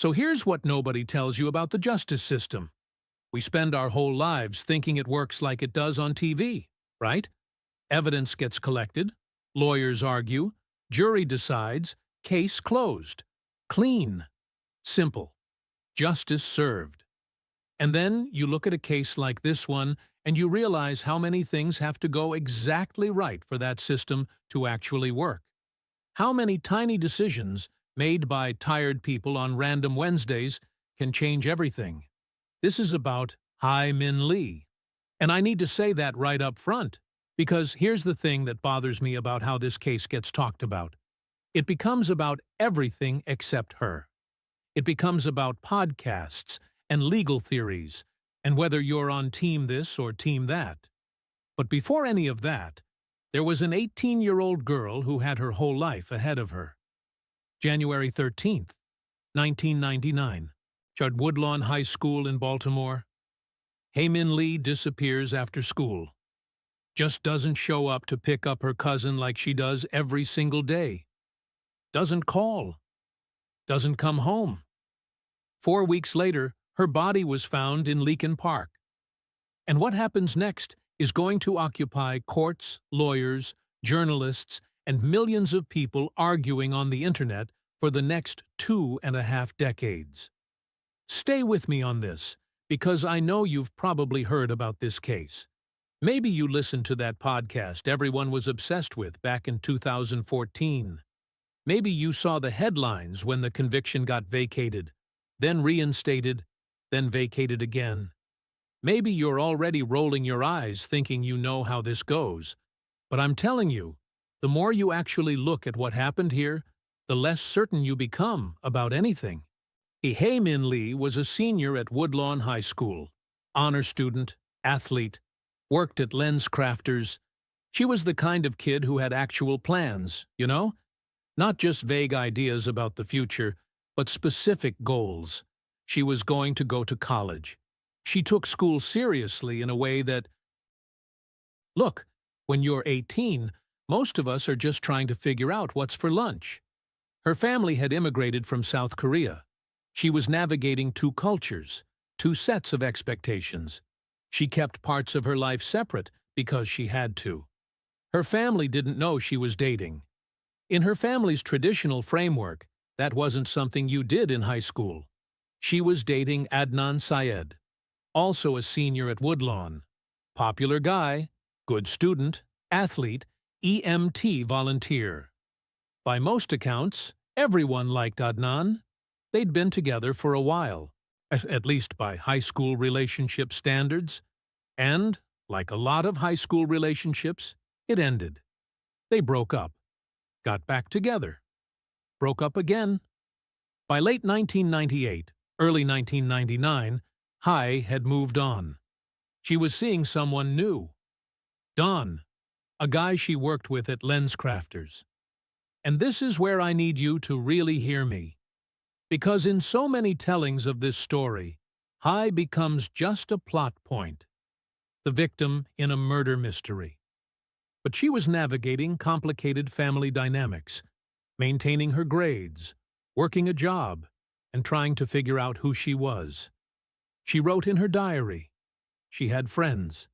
So here's what nobody tells you about the justice system. We spend our whole lives thinking it works like it does on TV, right? Evidence gets collected, lawyers argue, jury decides, case closed. Clean. Simple. Justice served. And then you look at a case like this one and you realize how many things have to go exactly right for that system to actually work. How many tiny decisions made by tired people on random Wednesdays can change everything. This is about Hae Min Lee. And I need to say that right up front, because here's the thing that bothers me about how this case gets talked about. It becomes about everything except her. It becomes about podcasts and legal theories, and whether you're on team this or team that. But before any of that, there was an 18-year-old girl who had her whole life ahead of her. January 13th, 1999, at Woodlawn High School in Baltimore. Hae Min Lee disappears after school. Just doesn't show up to pick up her cousin like she does every single day. Doesn't call. Doesn't come home. 4 weeks later, her body was found in Leakin Park. And what happens next is going to occupy courts, lawyers, journalists, and millions of people arguing on the internet for the next 2.5 decades. Stay with me on this, because I know you've probably heard about this case. Maybe you listened to that podcast everyone was obsessed with back in 2014. Maybe you saw the headlines when the conviction got vacated, then reinstated, then vacated again. Maybe you're already rolling your eyes thinking you know how this goes. But I'm telling you, the more you actually look at what happened here, the less certain you become about anything. Hae Min Lee was a senior at Woodlawn High School, honor student, athlete, worked at lens crafters. She was the kind of kid who had actual plans, you know? Not just vague ideas about the future, but specific goals. She was going to go to college. She took school seriously in a way that... Look, when you're 18, most of us are just trying to figure out what's for lunch. Her family had immigrated from South Korea. She was navigating 2 cultures, 2 sets of expectations. She kept parts of her life separate because she had to. Her family didn't know she was dating. In her family's traditional framework, that wasn't something you did in high school. She was dating Adnan Syed, also a senior at Woodlawn. Popular guy, good student, athlete, EMT volunteer. By most accounts, everyone liked Adnan. They'd been together for a while, at least by high school relationship standards. And, like a lot of high school relationships, it ended. They broke up, got back together, broke up again. By late 1998, early 1999, Hae had moved on. She was seeing someone new. Don, a guy she worked with at Lens Crafters. And this is where I need you to really hear me. Because in so many tellings of this story, Hae becomes just a plot point, the victim in a murder mystery. But she was navigating complicated family dynamics, maintaining her grades, working a job, and trying to figure out who she was. She wrote in her diary. She had friends.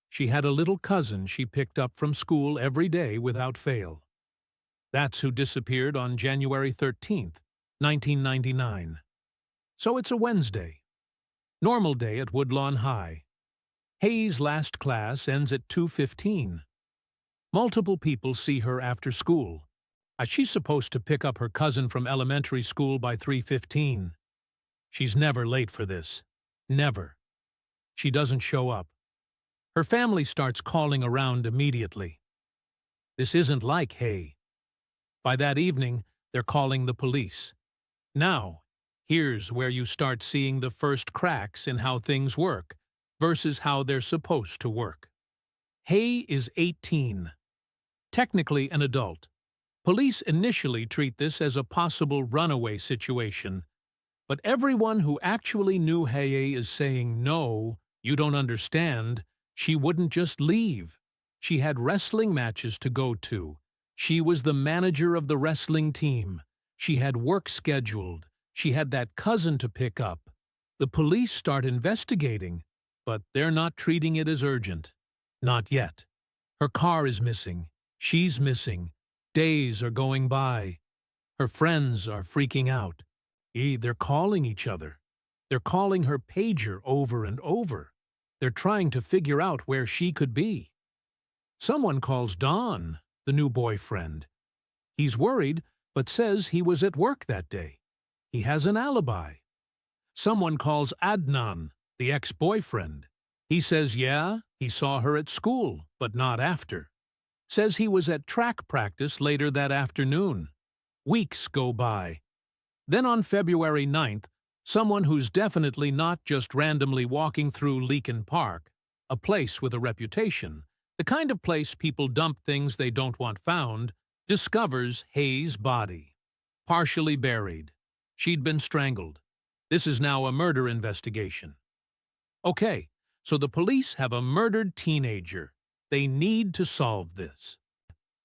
She had a little cousin she picked up from school every day without fail. That's who disappeared on January 13th, 1999. So it's a Wednesday. Normal day at Woodlawn High. Hae's last class ends at 2:15. Multiple people see her after school. She's supposed to pick up her cousin from elementary school by 3:15. She's never late for this. Never. She doesn't show up. Her family starts calling around immediately. This isn't like Hae. By that evening, they're calling the police. Now, here's where you start seeing the first cracks in how things work versus how they're supposed to work. Hae is 18. Technically an adult. Police initially treat this as a possible runaway situation. But everyone who actually knew Hae is saying, no, you don't understand. She wouldn't just leave. She had wrestling matches to go to. She was the manager of the wrestling team. She had work scheduled. She had that cousin to pick up. The police start investigating, but they're not treating it as urgent. Not yet. Her car is missing. She's missing. Days are going by. Her friends are freaking out. They're calling each other. They're calling her pager over and over. They're trying to figure out where she could be. Someone calls Don, the new boyfriend. He's worried, but says he was at work that day. He has an alibi. Someone calls Adnan, the ex-boyfriend. He says, yeah, he saw her at school, but not after. Says he was at track practice later that afternoon. Weeks go by. Then on February 9th, someone who's definitely not just randomly walking through Leakin Park, a place with a reputation, the kind of place people dump things they don't want found, discovers Hae's body. Partially buried. She'd been strangled. This is now a murder investigation. Okay, so the police have a murdered teenager. They need to solve this.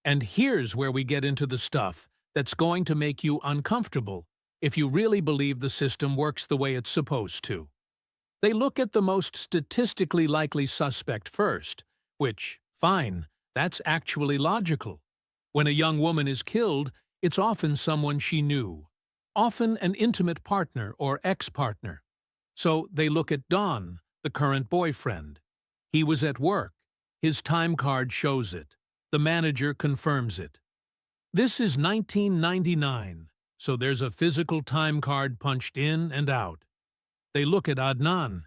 And here's where we get into the stuff that's going to make you uncomfortable if you really believe the system works the way it's supposed to. They look at the most statistically likely suspect first, which, fine, that's actually logical. When a young woman is killed, it's often someone she knew, often an intimate partner or ex-partner. So they look at Don, the current boyfriend. He was at work. His time card shows it. The manager confirms it. This is 1999, so there's a physical time card punched in and out. They look at Adnan.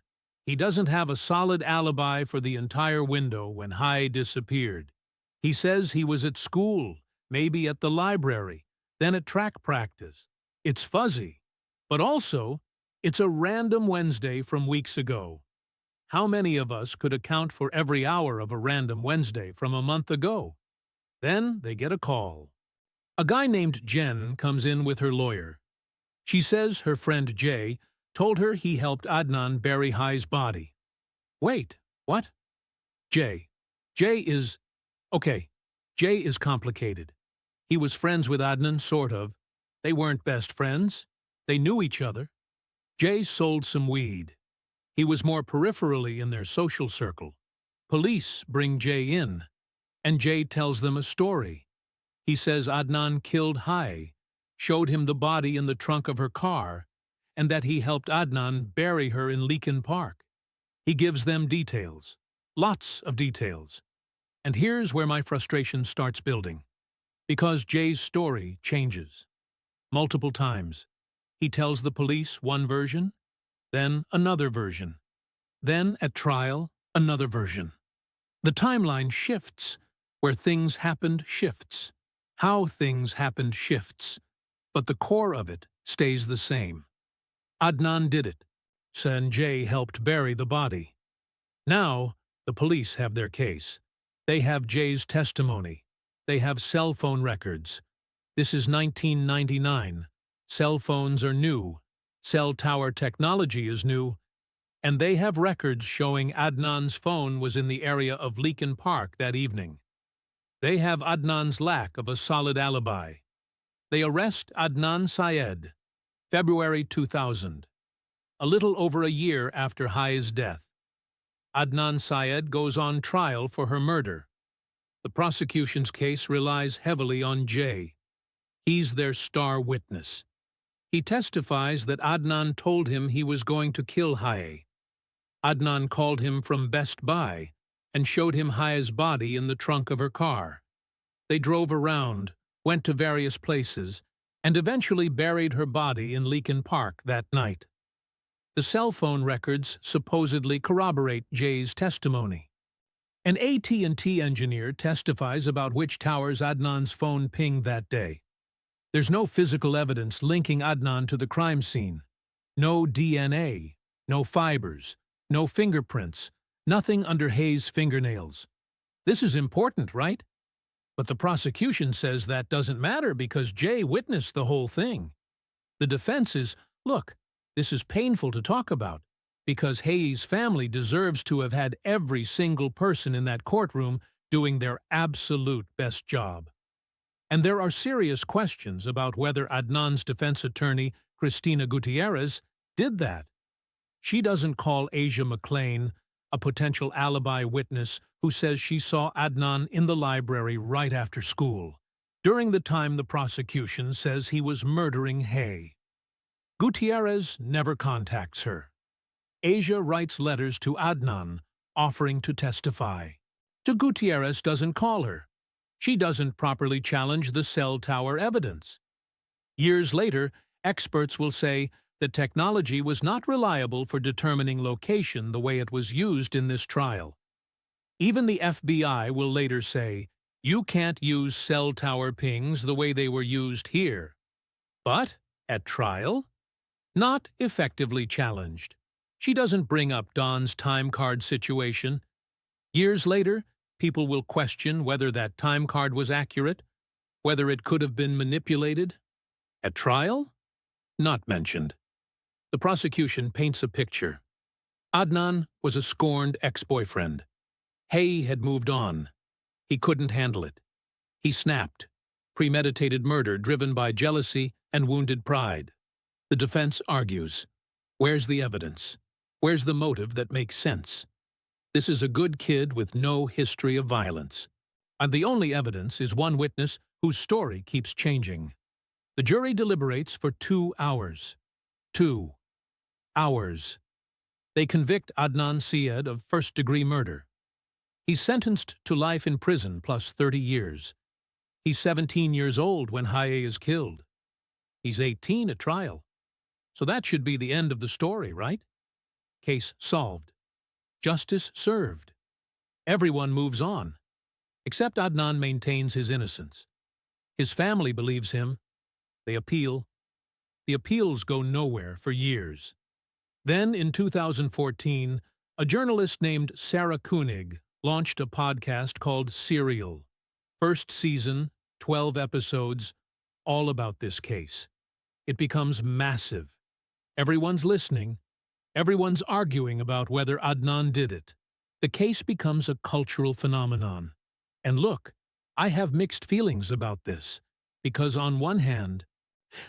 He doesn't have a solid alibi for the entire window when Hae disappeared. He says he was at school, maybe at the library, then at track practice. It's fuzzy, but also, it's a random Wednesday from weeks ago. How many of us could account for every hour of a random Wednesday from a month ago? Then they get a call. A guy named Jen comes in with her lawyer. She says her friend Jay told her he helped Adnan bury Hae's body. Wait, what? Jay. Okay, Jay is complicated. He was friends with Adnan, sort of. They weren't best friends. They knew each other. Jay sold some weed. He was more peripherally in their social circle. Police bring Jay in, and Jay tells them a story. He says Adnan killed Hae, showed him the body in the trunk of her car, and that he helped Adnan bury her in Leakin Park. He gives them details, lots of details. And here's where my frustration starts building. Because Jay's story changes. Multiple times. He tells the police one version, then another version. Then, at trial, another version. The timeline shifts. Where things happened shifts. How things happened shifts. But the core of it stays the same. Adnan did it. Jay helped bury the body. Now, the police have their case. They have Jay's testimony. They have cell phone records. This is 1999. Cell phones are new. Cell tower technology is new. And they have records showing Adnan's phone was in the area of Leakin Park that evening. They have Adnan's lack of a solid alibi. They arrest Adnan Syed, February 2000, a little over a year after Hae's death. Adnan Syed goes on trial for her murder. The prosecution's case relies heavily on Jay. He's their star witness. He testifies that Adnan told him he was going to kill Hae. Adnan called him from Best Buy and showed him Hae's body in the trunk of her car. They drove around, went to various places, and eventually buried her body in Leakin Park that night. The cell phone records supposedly corroborate Jay's testimony. An AT&T engineer testifies about which towers Adnan's phone pinged that day. There's no physical evidence linking Adnan to the crime scene. No DNA, no fibers, no fingerprints, nothing under Hae's fingernails. This is important, right? But the prosecution says that doesn't matter because Jay witnessed the whole thing. The defense is, look, this is painful to talk about because Hae's family deserves to have had every single person in that courtroom doing their absolute best job. And there are serious questions about whether Adnan's defense attorney Christina Gutierrez, did that. She doesn't call Asia McClain, a potential alibi witness who says she saw Adnan in the library right after school, during the time the prosecution says he was murdering Hae. Gutierrez never contacts her. Asia writes letters to Adnan, offering to testify. Gutierrez doesn't call her. She doesn't properly challenge the cell tower evidence. Years later, experts will say the technology was not reliable for determining location the way it was used in this trial. Even the FBI will later say, you can't use cell tower pings the way they were used here. But, at trial, not effectively challenged. She doesn't bring up Don's time card situation. Years later, people will question whether that time card was accurate, whether it could have been manipulated. At trial? Not mentioned. The prosecution paints a picture. Adnan was a scorned ex-boyfriend. Hae had moved on. He couldn't handle it. He snapped. Premeditated murder driven by jealousy and wounded pride. The defense argues, where's the evidence? Where's the motive that makes sense? This is a good kid with no history of violence. And the only evidence is one witness whose story keeps changing. The jury deliberates for 2 hours. 2 hours. They convict Adnan Syed of first-degree murder. He's sentenced to life in prison plus 30 years. He's 17 years old when Hae is killed. He's 18 at trial. So that should be the end of the story, right? Case solved. Justice served. Everyone moves on. Except Adnan maintains his innocence. His family believes him. They appeal. The appeals go nowhere for years. Then, in 2014, a journalist named Sarah Koenig launched a podcast called Serial. First season, 12 episodes, all about this case. It becomes massive. Everyone's listening. Everyone's arguing about whether Adnan did it. The case becomes a cultural phenomenon. And look, I have mixed feelings about this, because on one hand,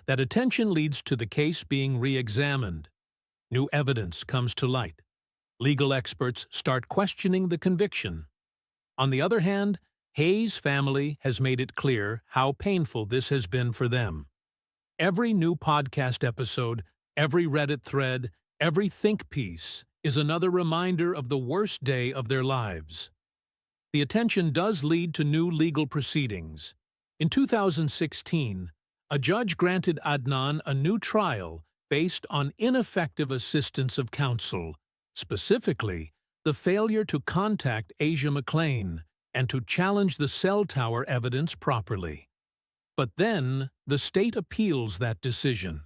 that attention leads to the case being re-examined. New evidence comes to light. Legal experts start questioning the conviction. On the other hand, Hae's family has made it clear how painful this has been for them. Every new podcast episode, every Reddit thread, every think piece is another reminder of the worst day of their lives. The attention does lead to new legal proceedings. In 2016, a judge granted Adnan a new trial based on ineffective assistance of counsel, specifically the failure to contact Asia McClain and to challenge the cell tower evidence properly. But then, the state appeals that decision.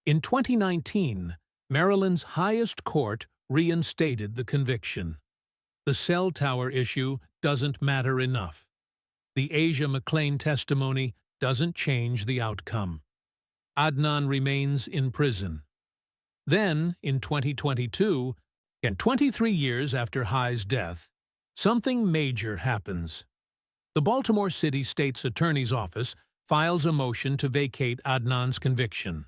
In 2019, Maryland's highest court reinstated the conviction. The cell tower issue doesn't matter enough. The Asia McClain testimony doesn't change the outcome. Adnan remains in prison. Then, in 2022, and 23 years after Hae's death, something major happens. The Baltimore City State's Attorney's Office files a motion to vacate Adnan's conviction.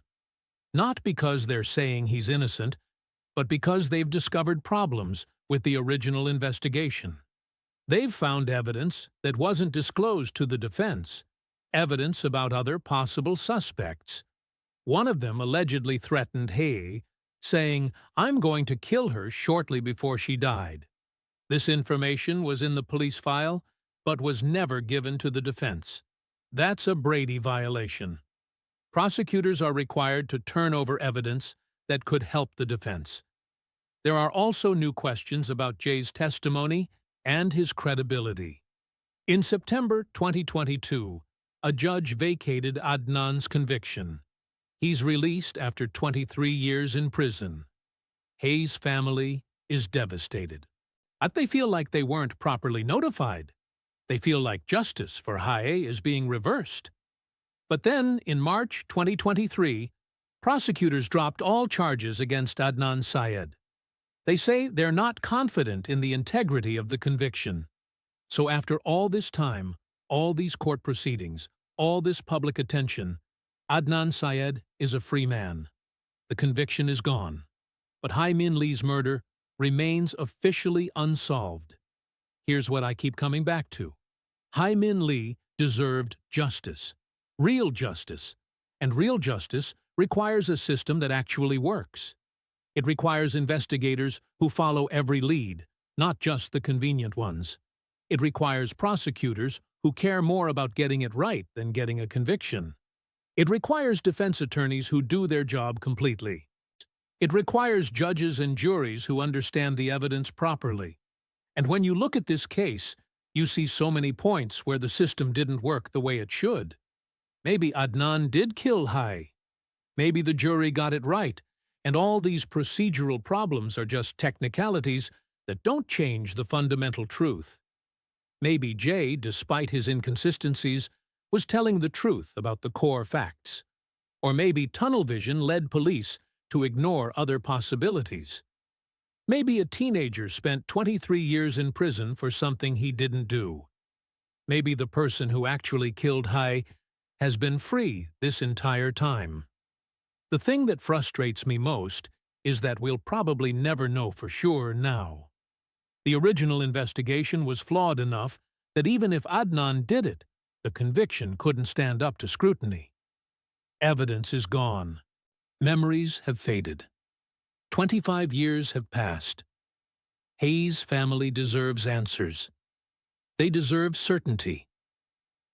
Not because they're saying he's innocent, but because they've discovered problems with the original investigation. They've found evidence that wasn't disclosed to the defense, evidence about other possible suspects. One of them allegedly threatened Hae, saying, "I'm going to kill her shortly before she died." This information was in the police file, but was never given to the defense. That's a Brady violation. Prosecutors are required to turn over evidence that could help the defense. There are also new questions about Jay's testimony and his credibility. In September 2022, a judge vacated Adnan's conviction. He's released after 23 years in prison. Hae's family is devastated. But they feel like they weren't properly notified. They feel like justice for Hae is being reversed. But then, in March 2023, prosecutors dropped all charges against Adnan Syed. They say they're not confident in the integrity of the conviction. So after all this time, all these court proceedings, all this public attention, Adnan Syed is a free man. The conviction is gone. But Hae Min Lee's murder remains officially unsolved. Here's what I keep coming back to. Hae Min Lee deserved justice. Real justice. And real justice requires a system that actually works. It requires investigators who follow every lead, not just the convenient ones. It requires prosecutors who care more about getting it right than getting a conviction. It requires defense attorneys who do their job completely. It requires judges and juries who understand the evidence properly. And when you look at this case, you see so many points where the system didn't work the way it should. Maybe Adnan did kill Hae. Maybe the jury got it right, and all these procedural problems are just technicalities that don't change the fundamental truth. Maybe Jay, despite his inconsistencies, was telling the truth about the core facts. Or maybe tunnel vision led police to ignore other possibilities. Maybe a teenager spent 23 years in prison for something he didn't do. Maybe the person who actually killed Hae has been free this entire time. The thing that frustrates me most is that we'll probably never know for sure now. The original investigation was flawed enough that even if Adnan did it, the conviction couldn't stand up to scrutiny. Evidence is gone. Memories have faded. 25 years have passed. Hae's family deserves answers. They deserve certainty.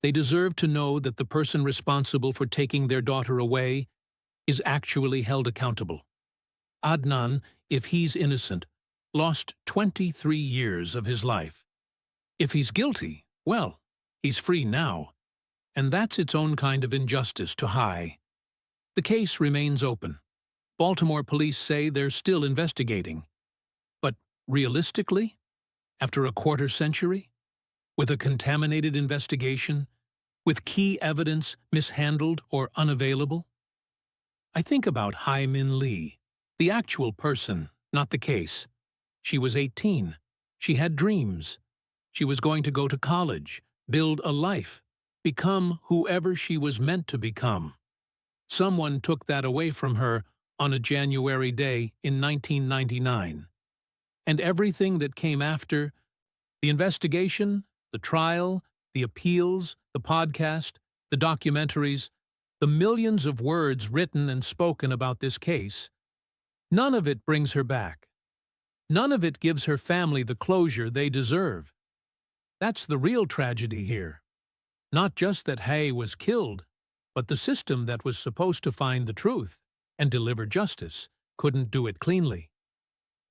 They deserve to know that the person responsible for taking their daughter away is actually held accountable. Adnan, if he's innocent, lost 23 years of his life. If he's guilty, well, he's free now. And that's its own kind of injustice to Hae. The case remains open. Baltimore police say they're still investigating. But realistically, after a quarter century, with a contaminated investigation, with key evidence mishandled or unavailable? I think about Hae Min Lee, the actual person, not the case. She was 18. She had dreams. She was going to go to college, build a life, become whoever she was meant to become. Someone took that away from her on a January day in 1999. And everything that came after, the investigation, the trial, the appeals, the podcast, the documentaries, the millions of words written and spoken about this case, none of it brings her back. None of it gives her family the closure they deserve. That's the real tragedy here. Not just that Hae was killed, but the system that was supposed to find the truth and deliver justice couldn't do it cleanly.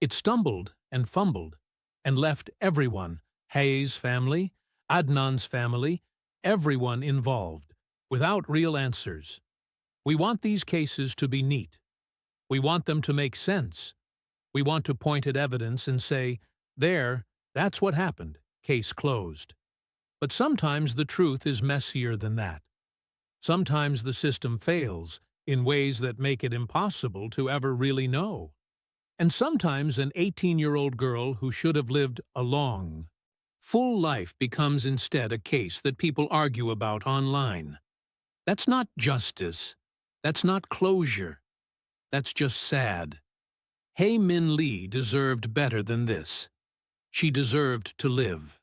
It stumbled and fumbled and left everyone, Hae's family, Adnan's family, everyone involved, without real answers. We want these cases to be neat. We want them to make sense. We want to point at evidence and say, there, that's what happened, case closed. But sometimes the truth is messier than that. Sometimes the system fails in ways that make it impossible to ever really know. And sometimes an 18-year-old girl who should have lived a long, full life becomes instead a case that people argue about online. That's not justice. That's not closure. That's just sad. Hae Min Lee deserved better than this. She deserved to live.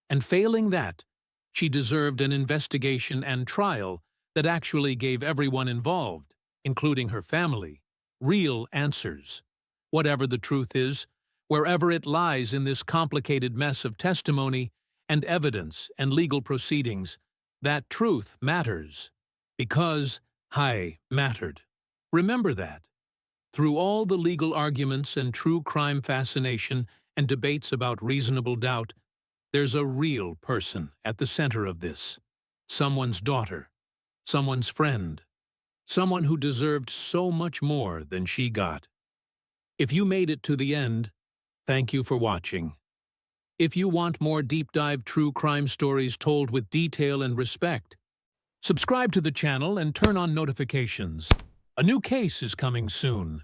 And failing that, she deserved an investigation and trial that actually gave everyone involved, including her family, real answers. Whatever the truth is, wherever it lies in this complicated mess of testimony and evidence and legal proceedings, that truth matters. Because Hae mattered. Remember that. Through all the legal arguments and true crime fascination and debates about reasonable doubt, there's a real person at the center of this. Someone's daughter. Someone's friend. Someone who deserved so much more than she got. If you made it to the end, thank you for watching. If you want more deep-dive true crime stories told with detail and respect, subscribe to the channel and turn on notifications. A new case is coming soon.